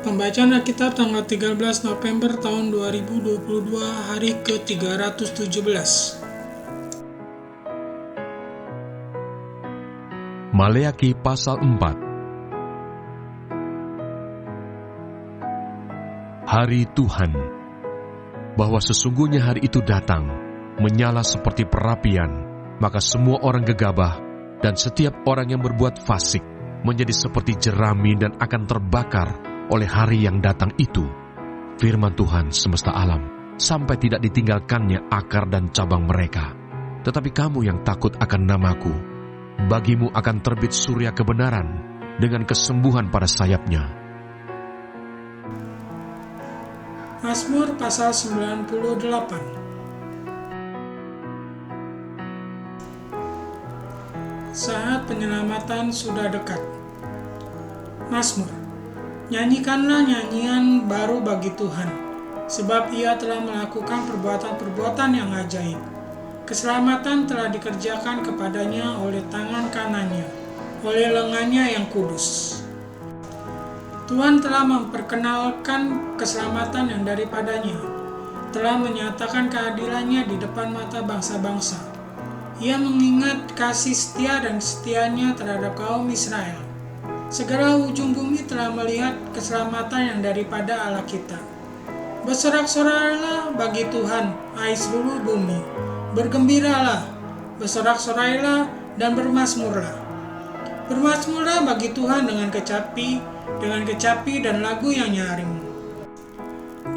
Pembacaan Alkitab tanggal 13 November tahun 2022, hari ke-317. Maleaki pasal 4. Hari Tuhan, bahwa sesungguhnya hari itu datang, menyala seperti perapian, maka semua orang gegabah dan setiap orang yang berbuat fasik menjadi seperti jerami dan akan terbakar oleh hari yang datang itu. Firman Tuhan semesta alam, sampai tidak ditinggalkannya akar dan cabang mereka. Tetapi kamu yang takut akan namaku, bagimu akan terbit surya kebenaran dengan kesembuhan pada sayapnya. Mazmur pasal 98. Saat penyelamatan sudah dekat. Mazmur. Nyanyikanlah nyanyian baru bagi Tuhan, sebab Ia telah melakukan perbuatan-perbuatan yang ajaib. Keselamatan telah dikerjakan kepadanya oleh tangan kanannya, oleh lengannya yang kudus. Tuhan telah memperkenalkan keselamatan yang daripadanya, telah menyatakan keadilannya di depan mata bangsa-bangsa. Ia mengingat kasih setia dan setianya terhadap kaum Israel. Segala ujung bumi telah melihat keselamatan yang daripada Allah kita. Bersorak-sorailah bagi Tuhan, hai seluruh bumi. Bergembiralah, bersorak-sorailah dan bermazmurlah. Bermazmurlah bagi Tuhan dengan kecapi dan lagu yang nyaring.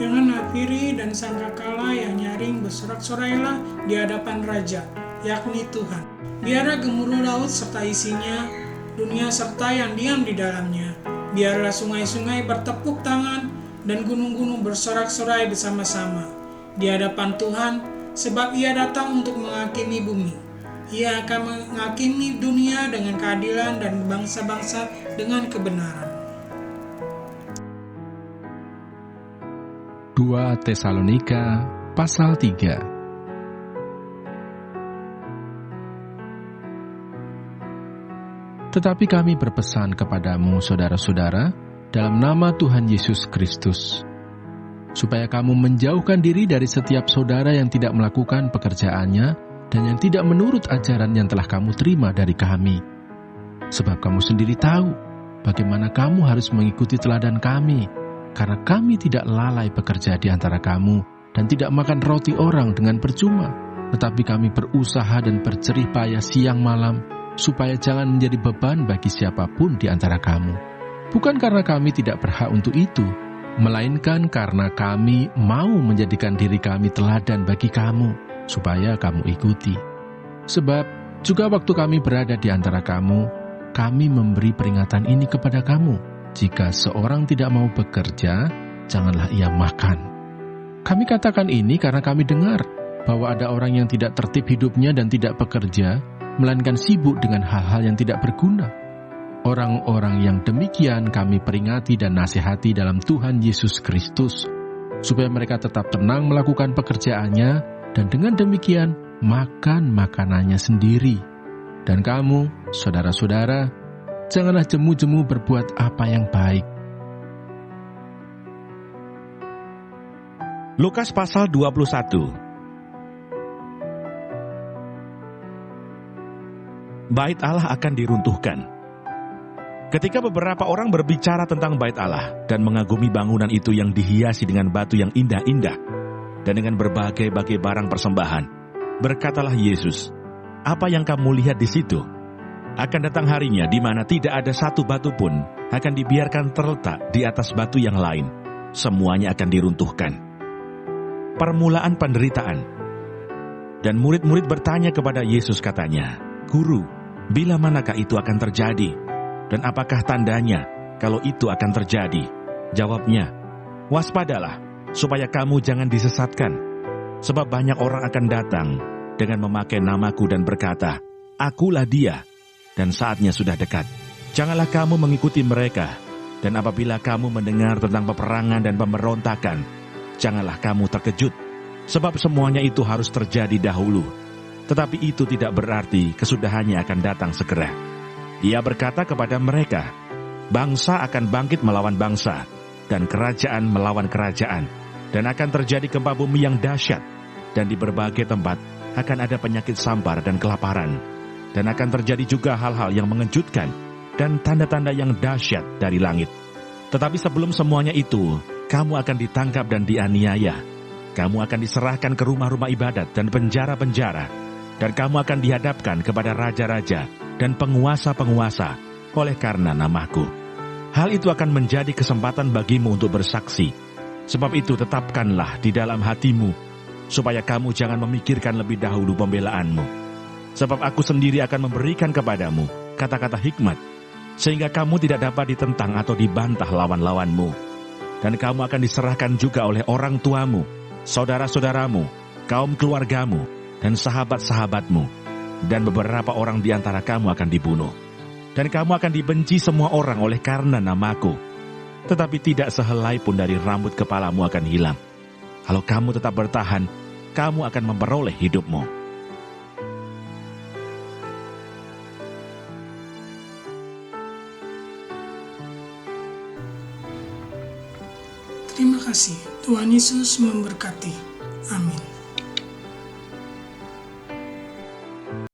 Dengan nafiri dan sangkakala yang nyaring bersorak-sorailah di hadapan Raja, yakni Tuhan. Biarlah gemuruh laut serta isinya, dunia serta yang diam di dalamnya. Biarlah sungai-sungai bertepuk tangan dan gunung-gunung bersorak-sorai bersama-sama di hadapan Tuhan, sebab Ia datang untuk menghakimi bumi. Ia akan menghakimi dunia dengan keadilan dan bangsa-bangsa dengan kebenaran. 2 Tesalonika pasal 3. Tetapi kami berpesan kepadamu, saudara-saudara, dalam nama Tuhan Yesus Kristus, supaya kamu menjauhkan diri dari setiap saudara yang tidak melakukan pekerjaannya dan yang tidak menurut ajaran yang telah kamu terima dari kami. Sebab kamu sendiri tahu bagaimana kamu harus mengikuti teladan kami, karena kami tidak lalai bekerja di antara kamu dan tidak makan roti orang dengan percuma, tetapi kami berusaha dan berjerih payah siang malam, supaya jangan menjadi beban bagi siapapun di antara kamu. Bukan karena kami tidak berhak untuk itu, melainkan karena kami mau menjadikan diri kami teladan bagi kamu, supaya kamu ikuti. Sebab juga waktu kami berada di antara kamu, kami memberi peringatan ini kepada kamu: jika seorang tidak mau bekerja, janganlah ia makan. Kami katakan ini karena kami dengar bahwa ada orang yang tidak tertib hidupnya dan tidak bekerja, melainkan sibuk dengan hal-hal yang tidak berguna. Orang-orang yang demikian kami peringati dan nasihati dalam Tuhan Yesus Kristus, supaya mereka tetap tenang melakukan pekerjaannya, dan dengan demikian makan makanannya sendiri. Dan kamu, saudara-saudara, janganlah jemu-jemu berbuat apa yang baik. Lukas pasal 21. Bait Allah akan diruntuhkan. Ketika beberapa orang berbicara tentang bait Allah dan mengagumi bangunan itu yang dihiasi dengan batu yang indah-indah dan dengan berbagai-bagai barang persembahan, berkatalah Yesus, "Apa yang kamu lihat di situ? Akan datang harinya di mana tidak ada satu batu pun akan dibiarkan terletak di atas batu yang lain. Semuanya akan diruntuhkan." Permulaan penderitaan. Dan murid-murid bertanya kepada Yesus, katanya, "Guru, bila manakah itu akan terjadi? Dan apakah tandanya kalau itu akan terjadi?" Jawabnya, "Waspadalah, supaya kamu jangan disesatkan. Sebab banyak orang akan datang dengan memakai namaku dan berkata, 'Akulah dia,' dan saatnya sudah dekat. Janganlah kamu mengikuti mereka. Dan apabila kamu mendengar tentang peperangan dan pemberontakan, janganlah kamu terkejut. Sebab semuanya itu harus terjadi dahulu. Tetapi itu tidak berarti kesudahannya akan datang segera." Ia berkata kepada mereka, "Bangsa akan bangkit melawan bangsa, dan kerajaan melawan kerajaan, dan akan terjadi gempa bumi yang dahsyat, dan di berbagai tempat akan ada penyakit sambar dan kelaparan, dan akan terjadi juga hal-hal yang mengejutkan dan tanda-tanda yang dahsyat dari langit. Tetapi sebelum semuanya itu, kamu akan ditangkap dan dianiaya. Kamu akan diserahkan ke rumah-rumah ibadat dan penjara-penjara, dan kamu akan dihadapkan kepada raja-raja dan penguasa-penguasa oleh karena namaku. Hal itu akan menjadi kesempatan bagimu untuk bersaksi. Sebab itu tetapkanlah di dalam hatimu, supaya kamu jangan memikirkan lebih dahulu pembelaanmu. Sebab aku sendiri akan memberikan kepadamu kata-kata hikmat, sehingga kamu tidak dapat ditentang atau dibantah lawan-lawanmu. Dan kamu akan diserahkan juga oleh orang tuamu, saudara-saudaramu, kaum keluargamu, dan sahabat-sahabatmu. Dan beberapa orang di antara kamu akan dibunuh. Dan kamu akan dibenci semua orang oleh karena namaku. Tetapi tidak sehelai pun dari rambut kepalamu akan hilang. Kalau kamu tetap bertahan, kamu akan memperoleh hidupmu. Terima kasih. Tuhan Yesus memberkati. Amin.